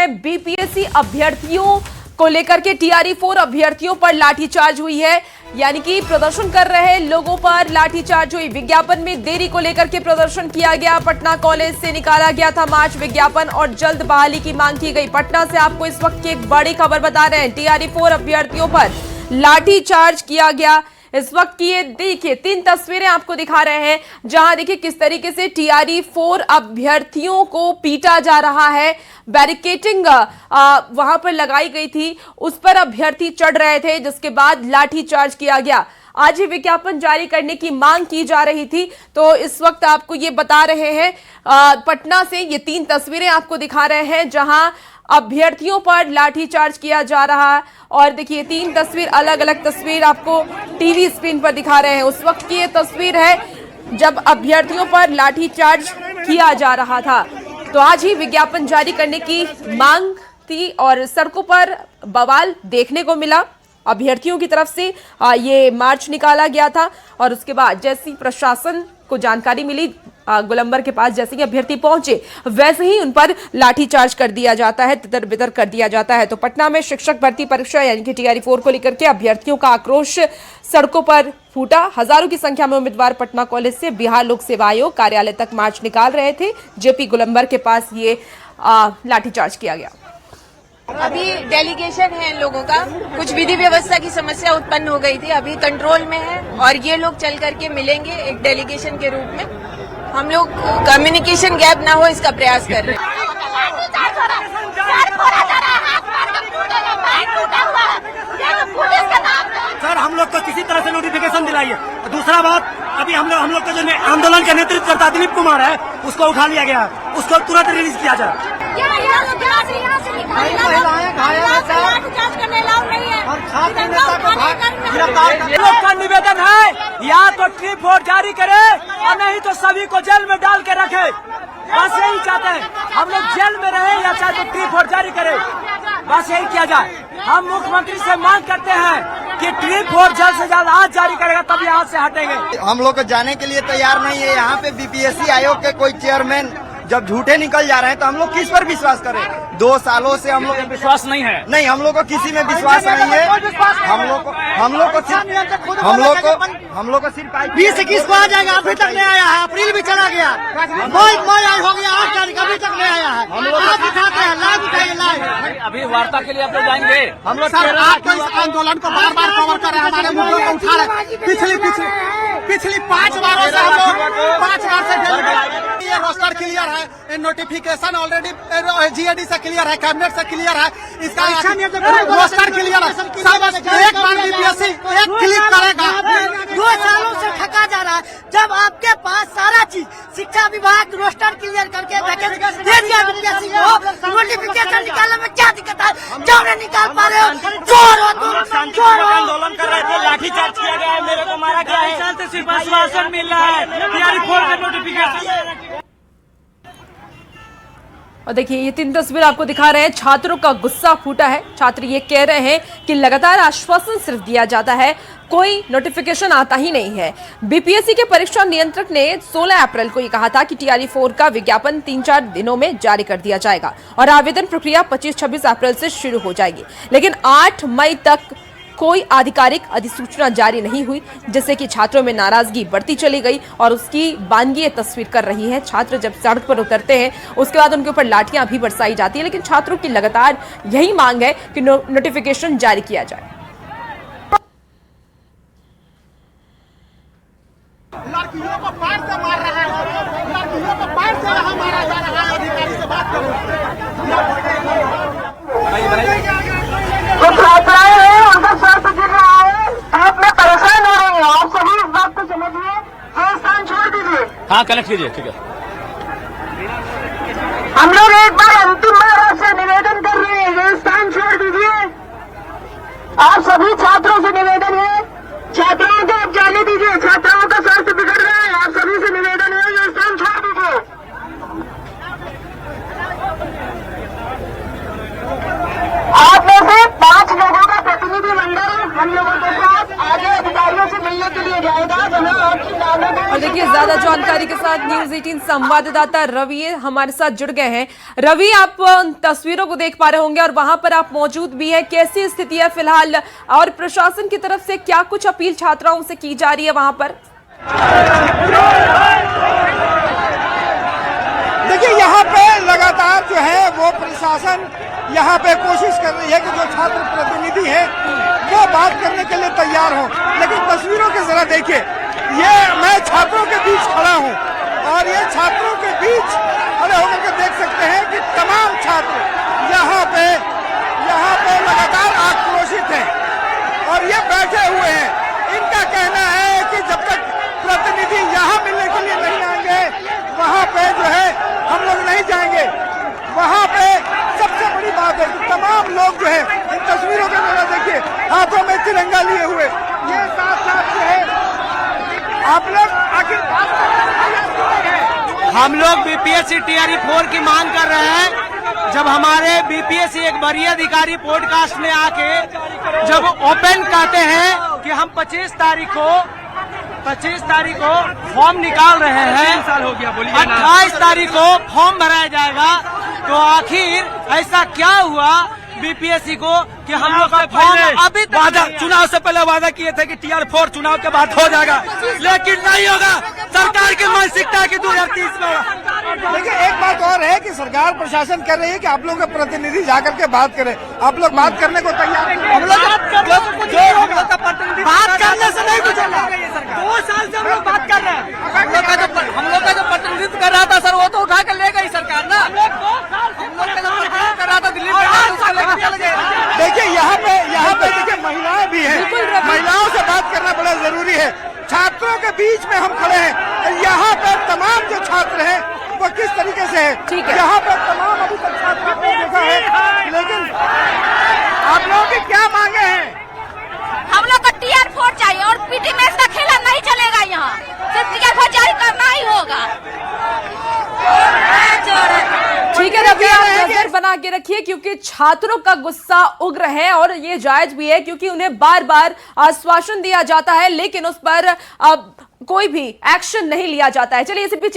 हैं बीपीएससी अभ्यर्थियों को लेकर के टीआरई-4 अभ्यर्थियों पर लाठीचार्ज हुई है, यानी कि प्रदर्शन कर रहे लोगों पर लाठीचार्ज हुई। विज्ञापन में देरी को लेकर के प्रदर्शन किया गया। पटना कॉलेज से निकाला गया था मार्च, विज्ञापन और जल्द बहाली की मांग की गई। पटना से आपको इस वक्त की एक बड़ी खबर बता रहे हैं, टीआरई-4 अभ्यर्थियों पर लाठीचार्ज किया गया। इस वक्त की ये देखिए 3 तस्वीरें आपको दिखा रहे हैं, जहां देखिए किस तरीके से टीआरई-4 अभ्यर्थियों को पीटा जा रहा है। बैरिकेटिंग वहां पर लगाई गई थी, उस पर अभ्यर्थी चढ़ रहे थे, जिसके बाद लाठीचार्ज किया गया। आज ही विज्ञापन जारी करने की मांग की जा रही थी, तो इस वक्त आपको ये बता रहे हैं पटना से ये 3 तस्वीरें आपको दिखा रहे हैं, जहां अभ्यर्थियों पर लाठीचार्ज किया जा रहा है। और देखिए 3 तस्वीर, अलग अलग तस्वीर आपको टीवी स्क्रीन पर दिखा रहे हैं। उस वक्त की ये तस्वीर है जब अभ्यर्थियों पर लाठीचार्ज किया जा रहा था। तो आज ही विज्ञापन जारी करने की मांग थी और सड़कों पर बवाल देखने को मिला। अभ्यर्थियों की तरफ से ये मार्च निकाला गया था और उसके बाद जैसी प्रशासन को जानकारी मिली, गोलंबर के पास जैसे ही अभ्यर्थी पहुंचे वैसे ही उन पर लाठीचार्ज कर दिया जाता है, तितर बितर कर दिया जाता है। तो पटना में शिक्षक भर्ती परीक्षा यानी कि टीआरई-4 को लेकर के अभ्यर्थियों का आक्रोश सड़कों पर फूटा। हजारों की संख्या में उम्मीदवार पटना कॉलेज से बिहार लोक सेवा आयोग कार्यालय तक मार्च निकाल रहे थे। जेपी गोलंबर के पास ये लाठीचार्ज किया गया। अभी डेलीगेशन है इन लोगों का, कुछ विधि व्यवस्था की समस्या उत्पन्न हो गई थी, अभी कंट्रोल में है और ये लोग चल करके मिलेंगे एक डेलीगेशन के रूप में। हम लोग कम्युनिकेशन गैप ना हो इसका प्रयास कर रहे हैं। सर हम लोग को किसी तरह से नोटिफिकेशन दिलाइए। दूसरा बात, अभी हम लोग का जो आंदोलन का नेतृत्व करता दिलीप कुमार है, उसको उठा लिया गया, उसको तुरंत रिलीज किया जाए। लोग का निवेदन है या तो ट्री-4 जारी करे और नहीं तो सभी को जेल में डाल के रखे। बस यही चाहते हैं, हम लोग जेल में रहे या चाहे तो ट्री-4 जारी करे, बस यही किया जाए। हम मुख्यमंत्री से मांग करते हैं कि ट्री-4 जल्द से जल्द आज जारी करेगा तब यहाँ से हटेंगे। हम लोग को जाने के लिए तैयार नहीं है। यहाँ पे बीपीएससी आयोग के कोई चेयरमैन जब झूठे निकल जा रहे हैं तो हम लोग किस पर विश्वास करें? 2 सालों से हम लोग विश्वास नहीं है। नहीं, हम लोग को किसी में विश्वास नहीं है। हम लोग को सिर्फ 20-21 को आ जाएगा, अभी तक नहीं आया है। अप्रैल भी चला गया, मई हो गया, 8 तारीख अभी तक नहीं आया है। हम लोग लाइव उठाइए, लाइव। अभी वार्ता के लिए आप लोग जाएंगे। हम लोग आंदोलन को बार बार कवर कर रहे हैं, हमारे मुद्दों को उठा रहे। पिछली 5 बारों से हम लोग 5 बार से ये रोस्टर क्लियर है, नोटिफिकेशन ऑलरेडी जीएडी से क्लियर है, कैबिनेट से क्लियर है, इसका रोस्टर क्लियर है। एक बार बीपीएससी एक क्लिक करेगा। 2 सालों से ठका जा रहा है, जब आपके पास सारा चीज शिक्षा विभाग रोस्टर क्लियर करके वैकेंसी दे दिया बीपीएससी को, नोटिफिकेशन निकालने में क्या दिक्कत है? क्यों नहीं निकाल पा रहे हो? चोर हो तुम, चोर हो। आंदोलन कर रहे थे, लाठीचार्ज किया गया है, मेरे को मारा गया है, सिर्फ आश्वासन मिल रहा है। टीआरई-4 का नोटिफिकेशन। और देखिए ये 3 तस्वीर आपको दिखा रहे हैं, छात्रों का गुस्सा फूटा है। छात्र ये कह रहे हैं कि लगातार आश्वासन सिर्फ दिया जाता है, कोई नोटिफिकेशन आता ही नहीं है। बीपीएससी के परीक्षा नियंत्रक ने 16 अप्रैल को ये कहा था कि टीआरई-4 का विज्ञापन 3-4 दिनों में जारी कर दिया जाएगा और आवेदन प्रक्रिया 25-26 अप्रैल से शुरू हो जाएगी, लेकिन 8 मई तक कोई आधिकारिक अधिसूचना जारी नहीं हुई, जिससे कि छात्रों में नाराजगी बढ़ती चली गई और उसकी बानगी ये तस्वीर कर रही है। छात्र जब सड़क पर उतरते हैं उसके बाद उनके ऊपर लाठियां भी बरसाई जाती है, लेकिन छात्रों की लगातार यही मांग है कि नोटिफिकेशन जारी किया जाए। लड़कियों को पैर से मार रहा है, लड़कियों को पैर से यहाँ मारा जा रहा है। अधिकारी से बात करो। आप सभी इस बात को समझिए, ये स्थान छोड़ दीजिए। हाँ, कनेक्ट कीजिए, ठीक है। हम लोग एक बार अंतिम बार आपसे निवेदन कर रहे हैं, ये स्थान छोड़ दीजिए। आप सभी छात्रों से निवेदन है, छात्राओं को आप जाने दीजिए, छात्राओं का स्वास्थ्य बिगड़ रहा है। आप सभी से निवेदन है, ये स्थान छोड़ दीजिए। आप में से 5 लोगों का प्रतिनिधि मंडल हम लोगों के साथ आगे अधिकारियों से मिलने के लिए जाएगा, जहां आपकी नामों को और देखिए ज्यादा जानकारी के साथ न्यूज़ 18 संवाददाता रवि हमारे साथ जुड़ गए हैं। रवि, आप उन तस्वीरों को देख पा रहे होंगे और वहां पर आप मौजूद भी हैं। कैसी स्थिति है फिलहाल और प्रशासन की तरफ से क्या कुछ अपील छात्राओं से की जा रही है वहां पर? देखिए, यहाँ पे लगातार जो है वो प्रशासन यहाँ पे कोशिश कर रही है कि जो छात्र प्रतिनिधि है वो बात करने के लिए तैयार हो, लेकिन तस्वीरों के जरा देखिए, ये मैं छात्रों के बीच खड़ा हूँ और ये छात्रों के बीच खड़े होकर के देख सकते हैं कि तमाम छात्र यहाँ पे लगातार आक्रोशित हैं और ये बैठे हुए हैं। इनका कहना है कि जब तक प्रतिनिधि यहाँ मिलने के लिए नहीं आएंगे वहाँ पे जो है हम लोग नहीं जाएंगे। वहाँ पे सबसे बड़ी बात है कि तमाम लोग जो है, इन तस्वीरों के अंदर देखिए, हाथों में तिरंगा लिए हुए, ये साथ साथ जो है आप लोग आखिर बात कर रहे हैं। हम लोग बीपीएससी टीआरई 4 की मांग कर रहे हैं। जब हमारे बीपीएससी एक वरीय अधिकारी पॉडकास्ट में आके जब ओपन कहते हैं कि हम 25 तारीख को फॉर्म निकाल रहे हैं, 28 तारीख को फॉर्म भराया जाएगा, तो आखिर ऐसा क्या हुआ बीपीएससी को कि हम लोग का फॉर्म अभी वादा, चुनाव से पहले वादा किए थे कि टीआर 4 चुनाव के बाद हो जाएगा, लेकिन नहीं होगा। सरकार की मानसिकता की 2030 में। देखिए, एक बात और है कि सरकार प्रशासन कर रही है कि आप लोग के प्रतिनिधि जाकर के बात करें। आप लोग बात करने को तैयार हैं? हम लोग बात करने से नहीं कुछ होगा। 2 साल से हम लोग बात कर रहे हैं। हम लोग का जो प्रतिनिधित्व कर रहा था सर, वो तो उठा कर ले गई सरकार ना। हम लोग का जो प्रतिनिधित्व कर रहा था दिल्ली में। देखिए, यहाँ पे देखिए महिलाएं भी हैं, महिलाओं से बात करना बड़ा जरूरी है। छात्रों के बीच में हम खड़े हैं, यहाँ पे तमाम जो छात्र हैं वो किस तरीके से है, यहाँ पे तमाम अभी तक छात्रों को देखा है, लेकिन आप लोगों की क्या मांगे हैं? हम लोग को टीआर 4 चाहिए और पीटी मैच का खेला नहीं चलेगा, यहाँ सिर्फ टीआर 4 जारी करना ही होगा। ठीक है रवि, आप नजर बना के रखिए क्योंकि छात्रों का गुस्सा उग्र है और ये जायज भी है क्योंकि उन्हें बार बार आश्वासन दिया जाता है लेकिन उस पर अब कोई भी एक्शन नहीं लिया जाता है। चलिए इसी पीछे